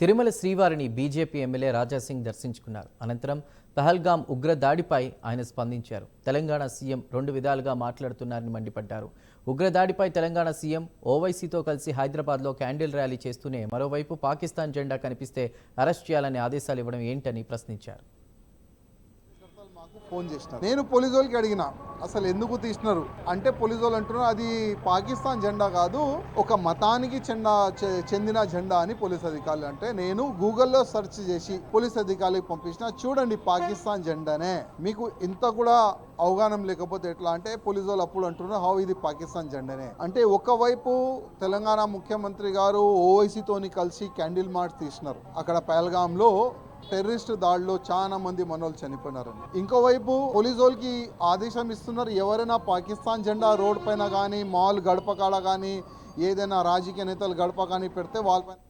తిరుమల శ్రీవారిని BJP MLA Raja Singh దర్శించుకున్నారు. అనంతరం పహల్గాం ఉగ్ర దాడిపై ఆయన స్పందించారు. తెలంగాణ సీఎం రెండు విధాలుగా మాట్లాడుతున్నారని మండిపడ్డారు. ఉగ్రదాడిపై తెలంగాణ సీఎం ఓవైసీతో కలిసి హైదరాబాద్లో క్యాండిల్ ర్యాలీ చేస్తూనే మరోవైపు పాకిస్తాన్ జెండా కనిపిస్తే అరెస్ట్ చేయాలని ఆదేశాలు ఇవ్వడం ఏంటని ప్రశ్నించారు. ఫోన్ చేసినారు. నేను పోలీసు వాళ్ళకి అడిగిన అసలు ఎందుకు తీసినారు అంటే పోలీసు వాళ్ళు అంటున్నారు అది పాకిస్తాన్ జెండా కాదు, ఒక మతానికి చెందిన జెండా అని పోలీస్ అధికారులు అంటే నేను గూగుల్లో సెర్చ్ చేసి పోలీస్ అధికారులకు పంపించిన. చూడండి పాకిస్తాన్ జెండానే, మీకు ఇంత కూడా అవగాహన లేకపోతే ఎట్లా అంటే పోలీసు వాళ్ళు అప్పుడు అంటున్నారు హౌ ఇది పాకిస్తాన్ జెండానే అంటే. ఒకవైపు తెలంగాణ ముఖ్యమంత్రి గారు ఓవైసీతోని కలిసి క్యాండిల్ మార్చ్ తీసినారు. అక్కడ పహల్గాంలో టెర్రరిస్ట్ దాడిలో చాలా మంది మనోళ్ళు చనిపోయినారని. ఇంకోవైపు పోలీసు వాళ్ళకి ఆదేశం ఇస్తున్నారు, ఎవరైనా పాకిస్తాన్ జెండా రోడ్ పైన కానీ మాల్ గడప కాడ కానీ ఏదైనా రాజకీయ నేతలు గడప కానీ పెడితే వాళ్ళపైన